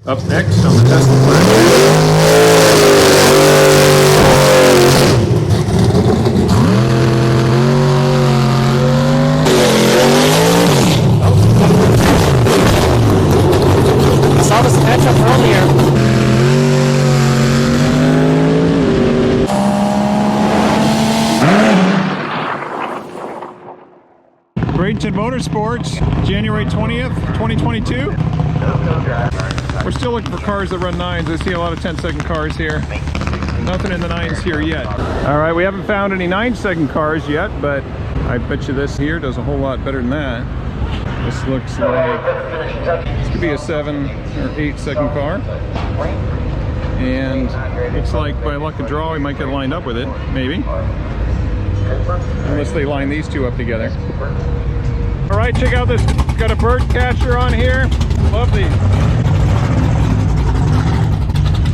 Up next on the Tesla Plaid. I saw this match up earlier. Bradenton Motorsports, January 20th, 2022. We're still looking for cars that run 9s. I see a lot of 10-second cars here. Nothing in the 9s here yet. All right, we haven't found any 9-second cars yet, but I bet you this here does a whole lot better than that. This looks like, this could be a 7 or 8-second car. And looks like by luck of draw, we might get lined up with it, maybe. Unless they line these two up together. All right, check out this. Got a bird catcher on here. Love these.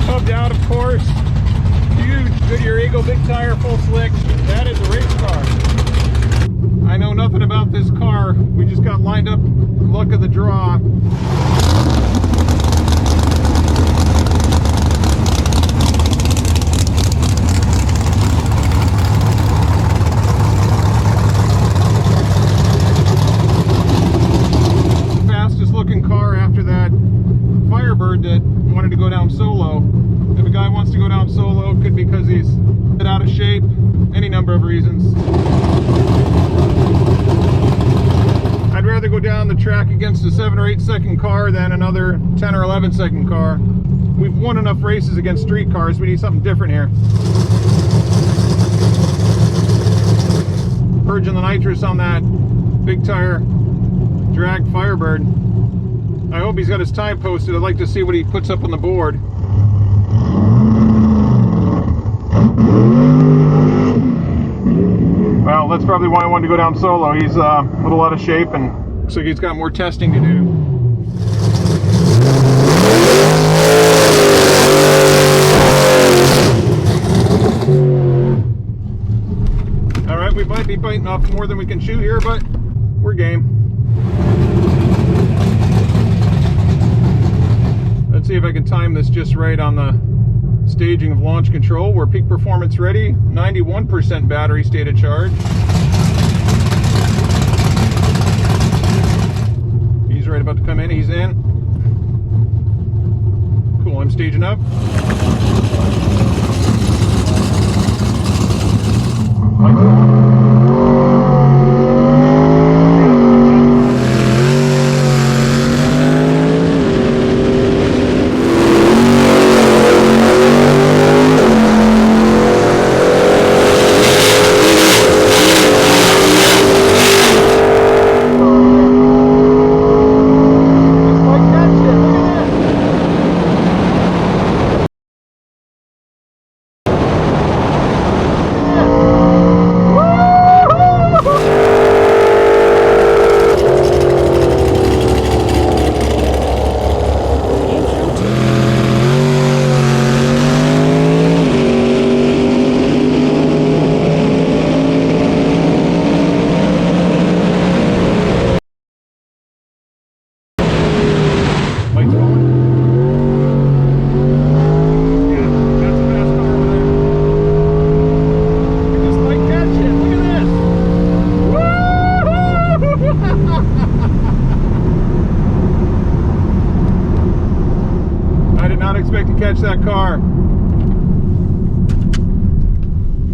Pubbed out, of course. Huge Goodyear Eagle, big tire, full slick. That is a race car. I know nothing about this car. We just got lined up, luck of the draw. Fastest looking car after that Firebird that wanted to go down solo. If a guy wants to go down solo, it could be because he's a bit out of shape, any number of reasons. I'd rather go down the track against a 7 or 8-second car than another 10 or 11-second car. We've won enough races against street cars, we need something different here. Purging the nitrous on that big tire drag Firebird. I hope he's got his time posted. I'd like to see what he puts up on the board. Well, that's probably why I wanted to go down solo. He's a little out of shape and looks like he's got more testing to do. All right, we might be biting off more than we can chew here, but we're game. Let's see if I can time this just right on the staging of launch control. We're peak performance ready, 91% battery state of charge. He's right about to come in, he's in. Cool, I'm staging up. That car.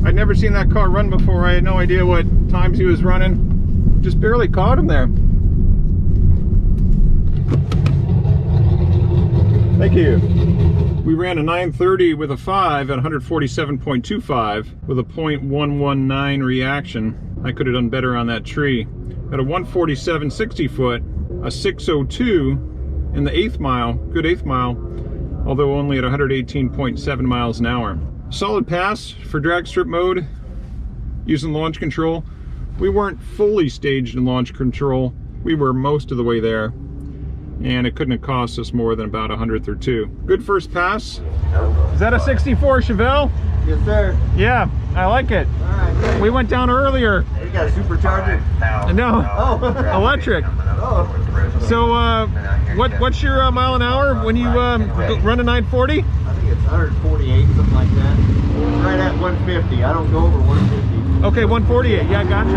I'd never seen that car run before. I had no idea what times he was running. Just barely caught him there. Thank you. We ran a 930 with a 5 at 147.25 with a 0.119 reaction. I could have done better on that tree. At a 147 60 foot, a 602 in the 8th mile, good 8th mile, although only at 118.7 miles an hour. Solid pass for drag strip mode using launch control. We weren't fully staged in launch control. We were most of the way there, and it couldn't have cost us more than about 100th or 2. Good first pass. Is that a 64 Chevelle? Yes, sir. Yeah, I like it. All right. We went down earlier. You got a supercharger? No, Oh. electric. Oh. So, what's your mile an hour when you run a 940? I think it's 148, something like that. It's right at 150. I don't go over 150. Okay, 148. Yeah, gotcha.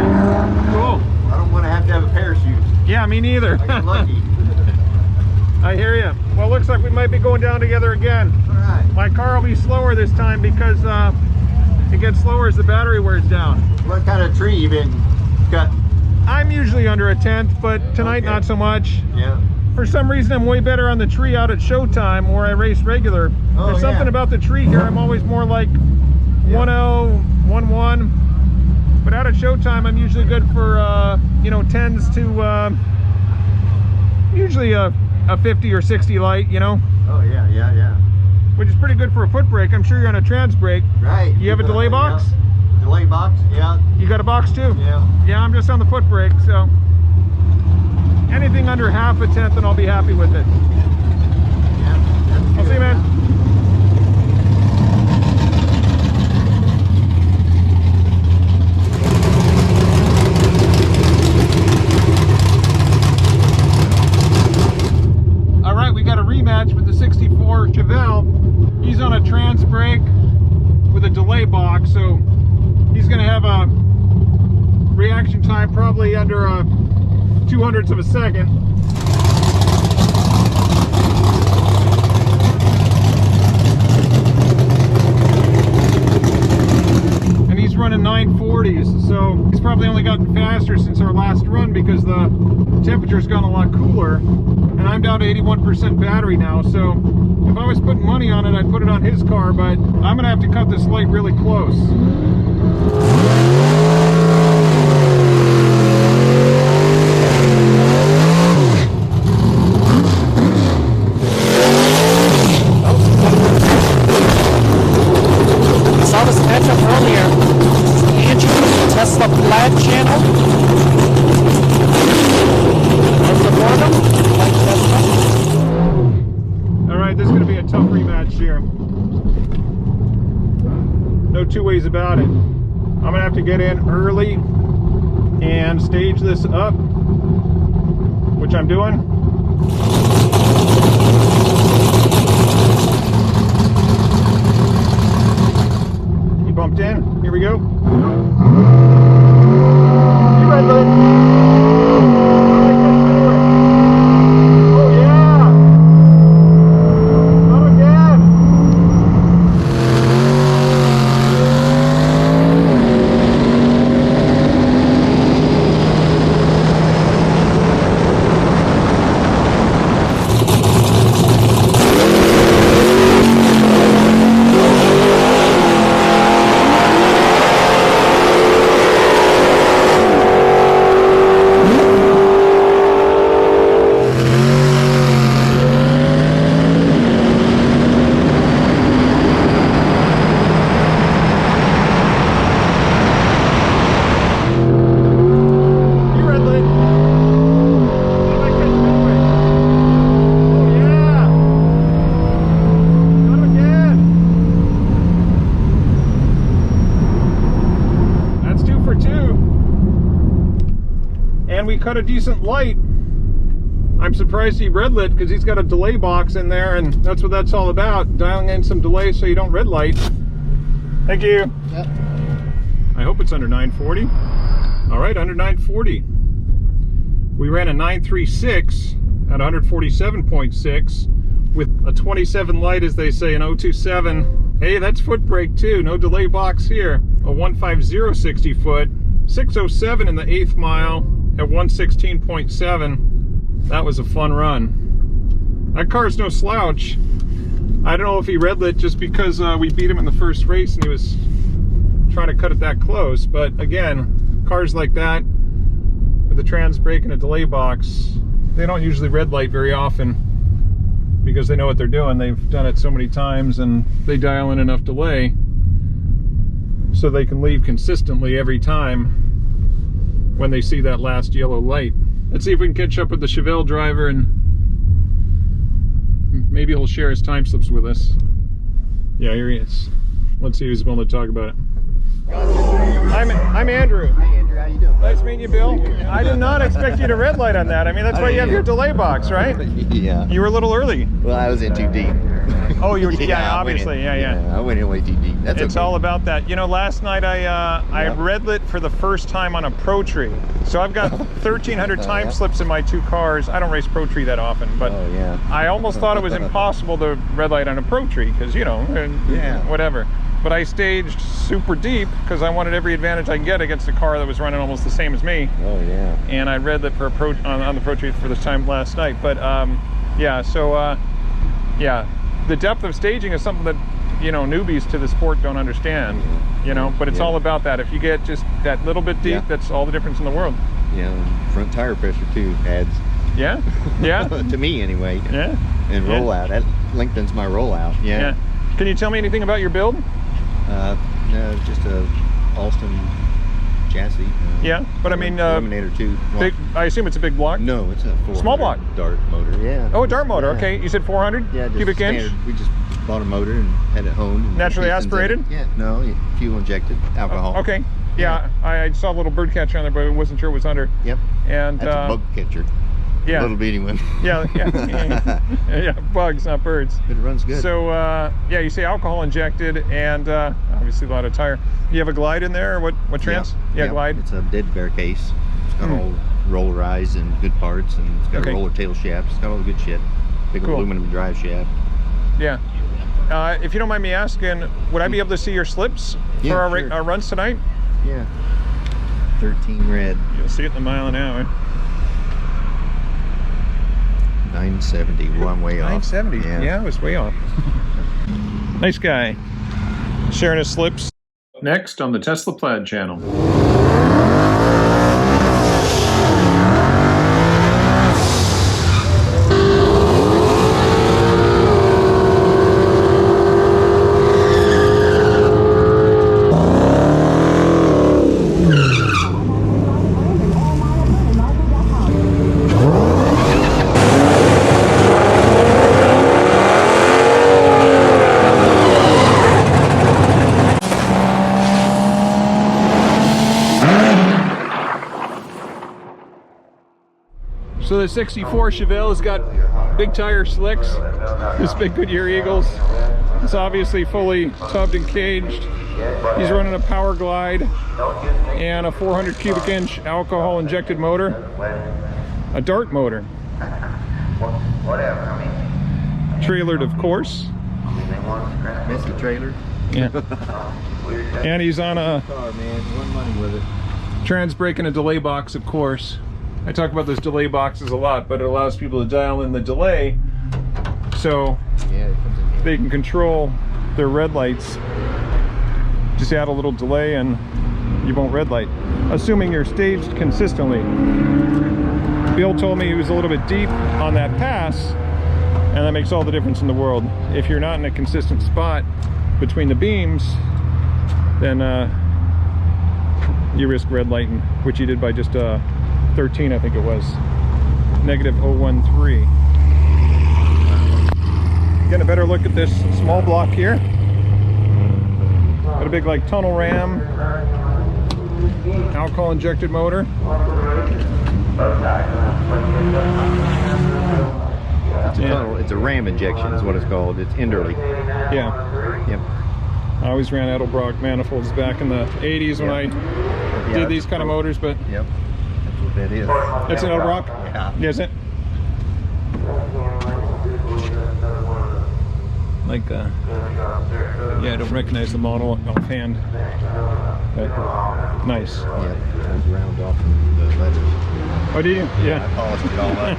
Cool. I don't want to have a parachute. Yeah, me neither. I got lucky. I hear you. Well, looks like we might be going down together again. All right. My car will be slower this time because it gets slower as the battery wears down. What kind of tree you been cutting? I'm usually under a 10th, but tonight not so much. Yeah. For some reason, I'm way better on the tree out at showtime where I race regular. Oh, There's something about the tree here. I'm always more like 1-0, 1-1. But out at showtime, I'm usually good for, you know, 10s to usually a 50 or 60 light, you know? Oh, yeah. Which is pretty good for a foot brake. I'm sure you're on a trans brake. Right. You have a delay box? Yeah. Delay box, yeah. You got a box too? Yeah. Yeah, I'm just on the foot brake, so anything under half a tenth and I'll be happy with it. Yeah. I'll see you, man. All right, we got a rematch with the 64 Chevelle. He's on a trans brake with a delay box, so he's going to have a reaction time probably under 200ths of a second. And he's running 940s, so he's probably only gotten faster since our last run because the temperature's gone a lot cooler. And I'm down to 81% battery now, so if I was putting money on it, I'd put it on his car, but I'm gonna have to cut this light really close. I saw this matchup earlier. Angie from the Tesla Plaid channel. There's the bottom. Alright, this is going to be a tough rematch here. No two ways about it. I'm going to have to get in early and stage this up, which I'm doing. He bumped in. Here we go. You ready, bud? Cut a decent light. I'm surprised he red lit because he's got a delay box in there, and that's what that's all about, dialing in some delay so you don't red light. Thank you. Yep. I hope it's under 940. All right, under 940. We ran a 936 at 147.6 with a 27 light, as they say, an 027. Hey, that's foot brake too, no delay box here. A 150 60 foot, 607 in the 8th mile at 116.7. That was a fun run. That car's no slouch. I don't know if he red lit just because we beat him in the first race and he was trying to cut it that close, but again, cars like that with a trans brake and a delay box, they don't usually red light very often because they know what they're doing. They've done it so many times and they dial in enough delay so they can leave consistently every time when they see that last yellow light. Let's see if we can catch up with the Chevelle driver and maybe he'll share his time slips with us. Yeah, here he is. Let's see if he's willing to talk about it. I'm Andrew. Hey Andrew, how you doing? Nice meeting you, Bill. I did not expect you to red light on that. I mean, that's why you have your delay box, right? Yeah. You were a little early. Well, I was in too deep. Oh, you were, yeah, obviously, yeah. I went in way too deep. That's It's okay. all about that. You know, last night I red lit for the first time on a Pro Tree. So I've got 1,300 time slips in my two cars. I don't race Pro Tree that often, but Oh, yeah. I almost thought it was impossible to red light on a Pro Tree because, you know, whatever. But I staged super deep because I wanted every advantage I can get against a car that was running almost the same as me. Oh, yeah. And I red lit for a on the Pro Tree for this time last night. But yeah, so yeah, the depth of staging is something that, you know, newbies to the sport don't understand, you know, but it's all about that. If you get just that little bit deep, that's all the difference in the world. Yeah, front tire pressure too adds. Yeah? Yeah? To me anyway. Yeah? And rollout, that lengthens my rollout. Yeah. Can you tell me anything about your build? No, just a Alston chassis. Yeah, but I mean, Eliminator 2. big, I assume it's a big block? No, it's a 400 Small block. Dart motor. Yeah. Oh, a dart motor. Okay, you said 400 Yeah, just cubic standard. inch? We just bought a motor and had it honed. And Naturally pistons in it. aspirated? Yeah, no, fuel injected, alcohol. Okay. Yeah, I saw a little bird catcher on there, but I wasn't sure it was under. Yep. And That's a bug catcher. Yeah. A little bitty one. Yeah, yeah, bugs, not birds. But it runs good. So, yeah, you say alcohol injected, and obviously a lot of tire. You have a glide in there, or what trans? Yeah, glide. It's a dead bear case. It's got all rollerized and good parts, and it's got a roller tail shaft. It's got all the good shit. Big aluminum drive shaft. Yeah. If you don't mind me asking, would I be able to see your slips for our runs tonight? Yeah. 13 red. You'll see it in the mile an hour. 970. Well, I'm way off. 970. Yeah, I was way off. Nice guy. Sharing his slips. Next on the Tesla Plaid channel. So the 64 Chevelle has got big tire slicks, this big Goodyear Eagles. It's obviously fully tubbed and caged. He's running a power glide and a 400 cubic inch alcohol injected motor, a dart motor. Trailered, of course. Messy trailer. Yeah. And he's on a Car, man. One money with it. trans brake and a delay box, of course. I talk about those delay boxes a lot, but it allows people to dial in the delay so it comes in here. they can control their red lights. Just add a little delay and you won't red light, assuming you're staged consistently. Bill told me he was a little bit deep on that pass, and that makes all the difference in the world. If you're not in a consistent spot between the beams, then you risk red lighting, which you did by just 13, I think it was. Negative 013. Getting a better look at this small block here. Got a big like tunnel ram, alcohol injected motor. It's a ram injection is what it's called. It's Enderley. Yeah. Yep. I always ran Edelbrock manifolds back in the 80s when I did these kind of motors, but Yep. That's what that is. it's an Edelbrock? Yeah. Is it? Like, yeah, I don't recognize the model offhand. But nice. Yeah, those round off the letters. Oh, do you? Yeah. I polished it all up.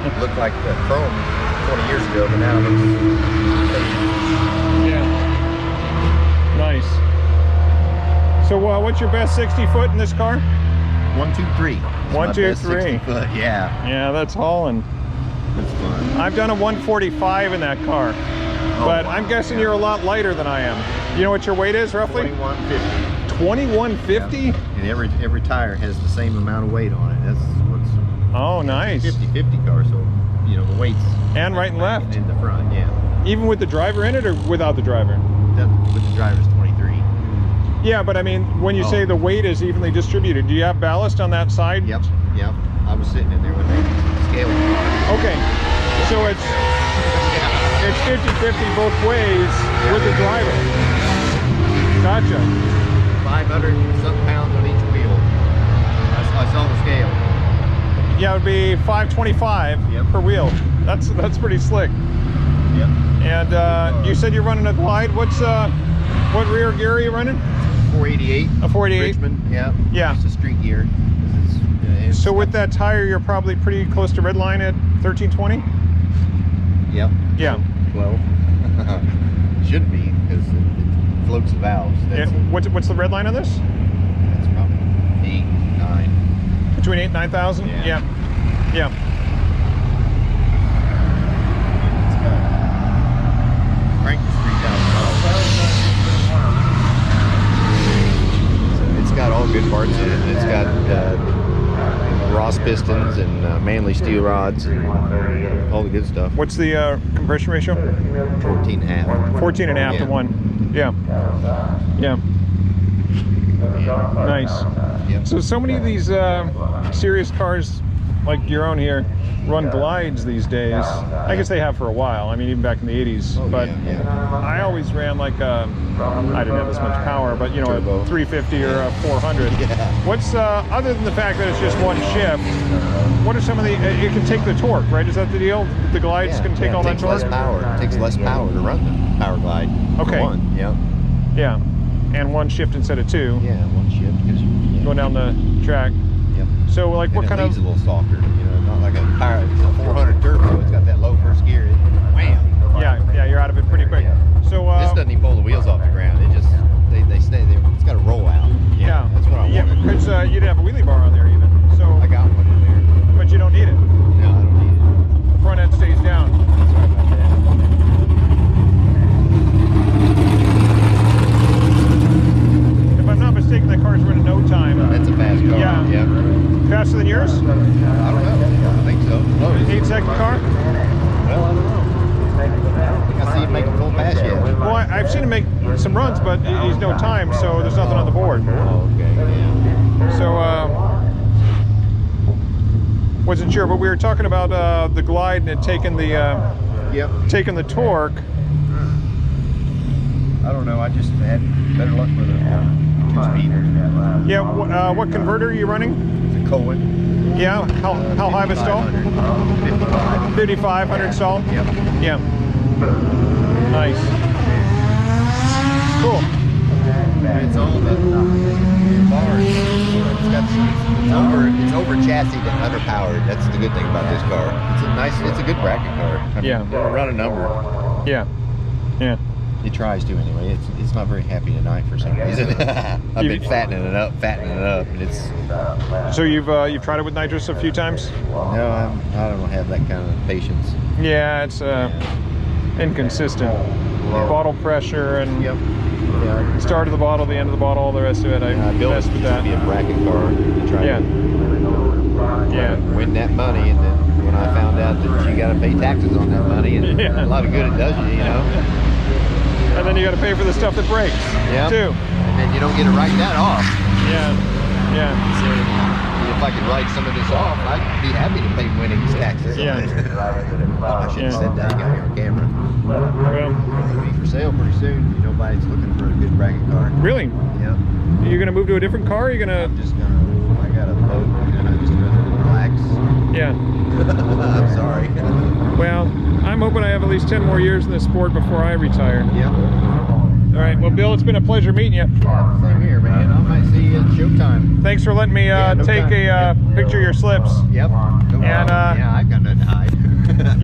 It looked like the chrome 20 years ago, but now it looks Yeah. Nice. So, what's your best 60 foot in this car? 1, 2, 3. 1, 2, 3. Foot. Yeah. Yeah, that's hauling. That's fun. I've done a 145 in that car, but I'm guessing you're a lot lighter than I am. You know what your weight is roughly? 2150. 2150? Yeah. And every tire has the same amount of weight on it. That's what's Oh, nice. 50-50 car, so you know the weights. And right and left. In the front, yeah. Even with the driver in it or without the driver? With the driver's 23. Yeah, but I mean, when you Oh. say the weight is evenly distributed, do you have ballast on that side? Yep. Yep. I was sitting in there when they scaled the car. Okay, so it's Yeah. it's 50-50 both ways with the driver. Gotcha. 500 something pounds on each wheel. I saw the scale. Yeah, it would be 525 Yep. per wheel. That's pretty slick. Yep. And you said you're running a Glide. What rear gear are you running? 488. A 488? Richmond. Yeah. Yeah. It's a street gear. It's So with that tire, you're probably pretty close to redline at 1320? Yep. Yeah. 12. Should be because it floats the valves. Yeah. What's the red line on this? That's probably 8, 9. Between 8 and 9,000? Yeah. Yeah. Yeah. It's got crank is 3,000. It's got all good parts in it. It's got Ross pistons and Manley steel rods and all the good stuff. What's the compression ratio? 14.5. 14 and a half to Yeah. 1. Yeah. Yeah. Nice. Yep. So many of these serious cars, like your own here, run Glides these days. I guess they have for a while. I mean, even back in the 80s. Oh, but yeah. I always ran like I didn't have this much power, but you know, Turbo. a 350 or a 400. Yeah. What's other than the fact that it's just one shift? What are some of the? It can take the torque, right? Is that the deal? The Glides can take all it that takes torque. less power. It takes less power to run the Power Glide. for Okay. One. Yep. Yeah, and one shift instead of two. Yeah, one shift because Going down the track. Yep. So like, And what it kind leaves of? a little softer. You know, not like a 400 turbo. It's got that low first gear. Wham. Yeah, you're out of it pretty quick. Yeah. So This doesn't even pull the wheels off the ground. It just they stay there. It's got a roll out. yeah, That's what I yeah, wanted. because you didn't have a wheelie bar on there even. So, I got one in there. but you don't need it. No, I don't need it. The front end stays down. Sorry about that. If I'm not mistaken, that car's running no time. That's a fast car. Yeah. Yep. Faster than yours? I don't know. I think so. Well, 8-second car? I don't know. I don't think I see him make a full pass yet. Well, I've seen him make some runs, but he's no time, so there's nothing on the board. Oh, okay. Yeah. So, wasn't sure, but we were talking about the Glide and it taking the Yep. torque. I don't know. I just had better luck with a 2-speed. Yeah, what converter are you running? It's a Cohen. Yeah, how high of a stall? 55. 5,500 stall? Yep. Yeah. Nice. Cool. It's all the bars. It's over chassis and underpowered. That's the good thing about this car. It's a good bracket car. I mean, Yeah. It'll run a number. Yeah. Yeah. It tries to anyway. It's not very happy tonight for some reason. I've been fattening it up, and it's. So you've tried it with nitrous a few times? No, I don't have that kind of patience. Yeah, it's inconsistent. Bottle pressure and Yep. Yeah. start of the bottle, the end of the bottle, all the rest of it. I I built it messed to with that. be a bracket car to try Yeah. to Yeah. win that money, and then when I found out that you got to pay taxes on that money, and Yeah. a lot of good it does you, you know. And then you got to pay for the stuff that breaks, Yeah. too. And then you don't get to write that off. Yeah. Yeah. So if I could write some of this off, I'd be happy to pay winnings taxes. Yeah. On it. I should have Yeah. said that. You got me on camera. Well, It'll be for sale pretty soon. Nobody's looking for a good bracket car. really? Yep. You're going to move to a different car? Or you're going I'm just gonna. I got a boat, and I'm just gonna relax. to... Yeah. I'm sorry. Well, I'm hoping I have at least 10 more years in this sport before I retire. Yep. All right. Well, Bill, it's been a pleasure meeting you. Same here, man. I might see you at showtime. Thanks for letting me Yeah, no take time. a Yep. picture of your slips. Yep. No problem. And, yeah, I got nothing to hide.